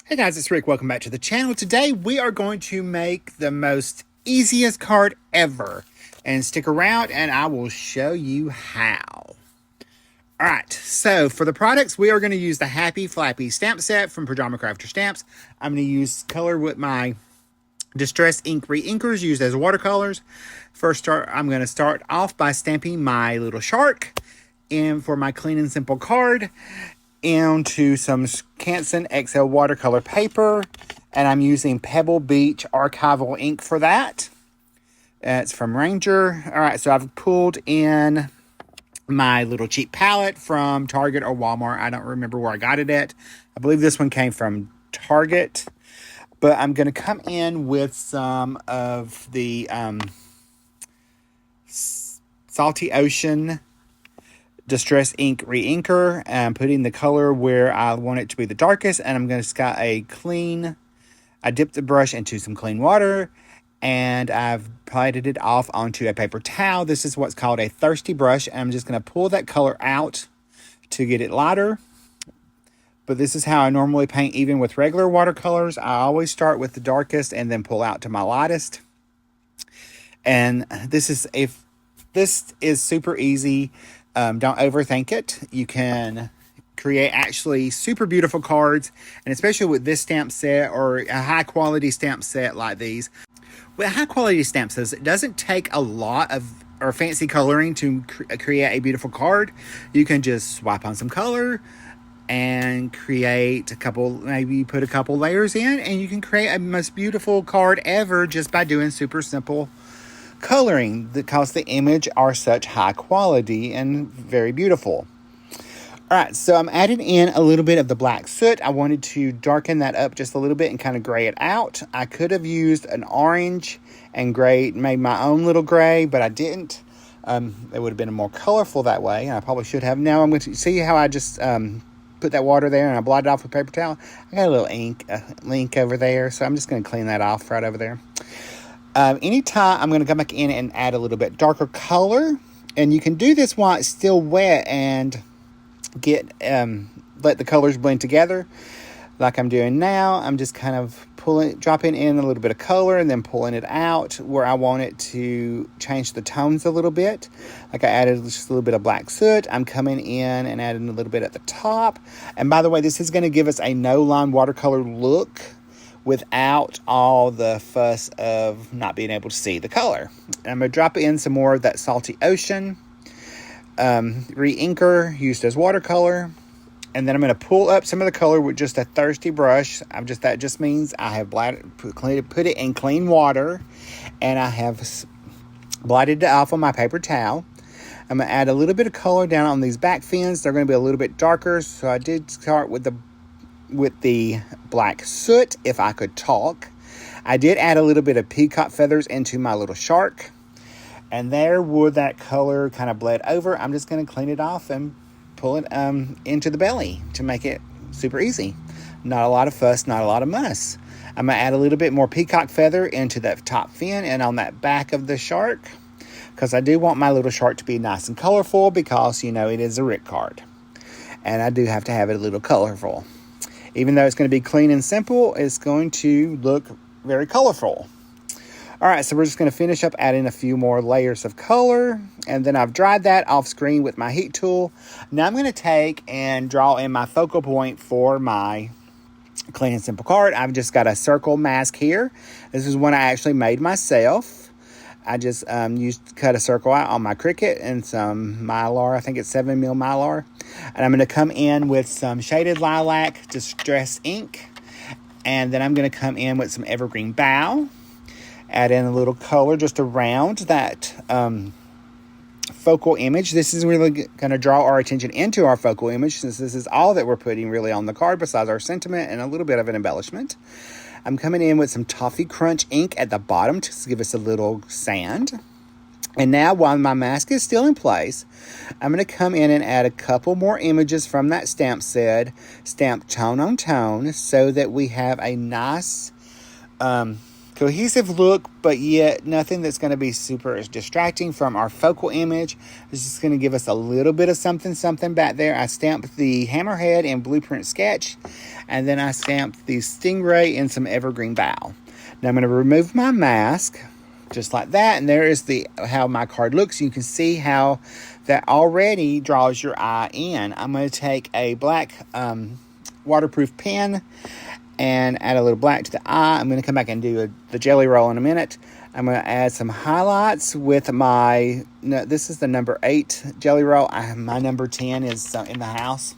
Hey guys, it's Rick. Welcome back to the channel. Today we are going to make the most easiest card ever. And stick around and I will show you how. Alright, so for the products, we are going to use the Happy Flappy Stamp Set from Pajama Crafter Stamps. I'm going to use color with my Distress Ink Reinkers used as watercolors. I'm going to start off by stamping my little shark in for my clean and simple card into some Canson XL watercolor paper, and I'm using Pebble Beach archival ink for that. It's from Ranger. All right, so I've pulled in my little cheap palette from Target or Walmart. I don't remember where I got it at. I believe this one came from Target, but I'm going to come in with some of the Salty Ocean Distress Ink Reinker. I'm putting the color where I want it to be the darkest, and I'm going to got I dipped the brush into some clean water, and I've patted it off onto a paper towel. This is what's called a thirsty brush, and I'm just going to pull that color out to get it lighter. But this is how I normally paint even with regular watercolors. I always start with the darkest and then pull out to my lightest. And this is super easy. Don't overthink it. You can create actually super beautiful cards, and especially with this stamp set or a high quality stamp set like these. With high quality stamp sets, it doesn't take a lot of or fancy coloring to create a beautiful card. You can just swipe on some color and create a couple, maybe put a couple layers in, and you can create a most beautiful card ever just by doing super simple coloring, because the image are such high quality and very beautiful. All right, so I'm adding in a little bit of the black soot. I wanted to darken that up just a little bit and kind of gray it out. I could have used an orange and gray, made my own little gray, but I didn't. It would have been more colorful that way, and I probably should have. Now I'm going to see how I just put that water there and I blotted it off with a paper towel. I got a little ink over there, so I'm just going to clean that off right over there. Anytime I'm going to come back in and add a little bit darker color, and you can do this while it's still wet and let the colors blend together like I'm doing now. I'm just kind of dropping in a little bit of color and then pulling it out where I want it to change the tones a little bit. Like I added just a little bit of black soot. I'm coming in and adding a little bit at the top. And by the way, this is going to give us a no-line watercolor look without all the fuss of not being able to see the color. And I'm going to drop in some more of that Salty Ocean Reinker used as watercolor. And then I'm going to pull up some of the color with just a thirsty brush. That just means I have put it in clean water, and I have blotted it off on my paper towel. I'm going to add a little bit of color down on these back fins. They're going to be a little bit darker, so I did start with the black soot, if I could talk. I did add a little bit of peacock feathers into my little shark, and there where that color kind of bled over, I'm just going to clean it off and pull it into the belly to make it super easy. Not a lot of fuss, not a lot of muss. I'm going to add a little bit more peacock feather into that top fin and on that back of the shark, because I do want my little shark to be nice and colorful, because you know it is a Rick card, and I do have to have it a little colorful. Even though it's going to be clean and simple, it's going to look very colorful. All right, so we're just going to finish up adding a few more layers of color, and then I've dried that off screen with my heat tool. Now I'm going to take and draw in my focal point for my clean and simple card. I've just got a circle mask here. This is one I actually made myself. I just cut a circle out on my Cricut and some Mylar. I think it's 7mm Mylar. And I'm going to come in with some Shaded Lilac Distress ink. And then I'm going to come in with some Evergreen Bough. Add in a little color just around that focal image. This is really going to draw our attention into our focal image, since this is all that we're putting really on the card besides our sentiment and a little bit of an embellishment. I'm coming in with some Toffee Crunch ink at the bottom to give us a little sand. And now, while my mask is still in place, I'm going to come in and add a couple more images from that stamp set, stamped tone on tone, so that we have a nice cohesive look, but yet nothing that's going to be super distracting from our focal image. It's just going to give us a little bit of something back there. I stamped the hammerhead in Blueprint Sketch, and then I stamped the stingray in some evergreen bough. Now I'm going to remove my mask, just like that, and there is how my card looks. You can see how that already draws your eye in. I'm going to take a black waterproof pen and add a little black to the eye. I'm going to come back and do the jelly roll in a minute. I'm going to add some highlights with this is the number 8 jelly roll. My number 10 is in the house.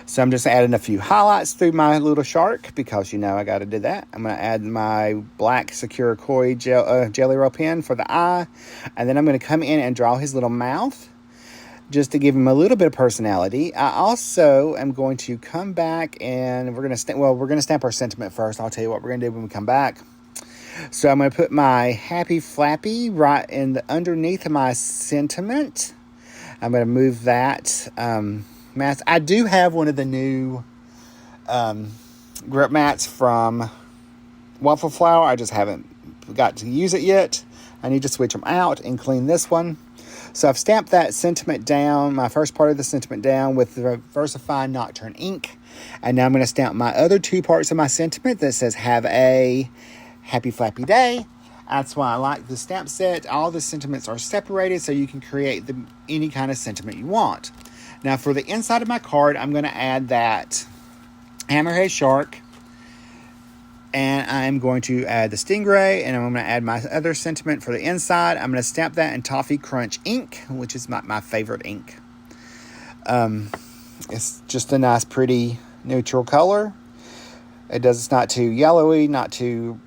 So I'm just adding a few highlights through my little shark because, I got to do that. I'm going to add my black Secure Koi jelly roll pen for the eye. And then I'm going to come in and draw his little mouth, just to give him a little bit of personality. I also am going to come back and we're going to stamp our sentiment first. I'll tell you what we're going to do when we come back. So I'm going to put my Happy Flappy right underneath my sentiment. I'm going to move that mask. I do have one of the new grip mats from Waffle Flower. I just haven't got to use it yet. I need to switch them out and clean this one. So I've stamped that sentiment down, my first part of the sentiment down with the VersaFine Nocturne ink. And now I'm going to stamp my other 2 parts of my sentiment that says, have a happy flappy day. That's why I like the stamp set. All the sentiments are separated so you can create any kind of sentiment you want. Now for the inside of my card, I'm going to add that hammerhead shark. And I'm going to add the stingray, and I'm going to add my other sentiment for the inside. I'm going to stamp that in Toffee Crunch ink, which is my favorite ink. It's just a nice, pretty neutral color. It's not too yellowy, not too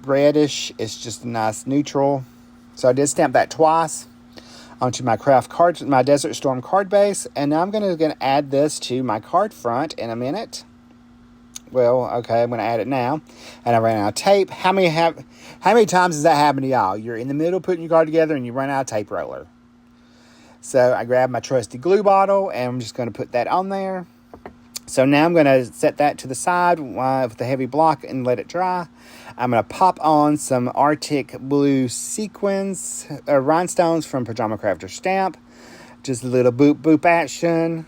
reddish. It's just a nice neutral. So I did stamp that twice onto my craft card, my Desert Storm card base, and now I'm going to add this to my card front in a minute. Well, okay, I'm going to add it now. And I ran out of tape. How many times has that happened to y'all? You're in the middle putting your card together and you run out of tape roller. So I grabbed my trusty glue bottle and I'm just going to put that on there. So now I'm going to set that to the side with the heavy block and let it dry. I'm going to pop on some Arctic Blue sequins, rhinestones from Pajama Crafter Stamp. Just a little boop boop action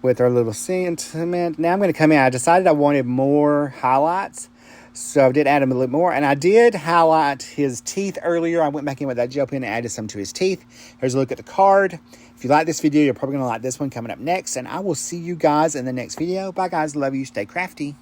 with our little sentiment. Now I'm going to come in. I decided I wanted more highlights, so I did add him a little more. And I did highlight his teeth earlier. I went back in with that gel pen and added some to his teeth. Here's a look at the card. If you like this video, you're probably going to like this one coming up next. And I will see you guys in the next video. Bye, guys. Love you. Stay crafty.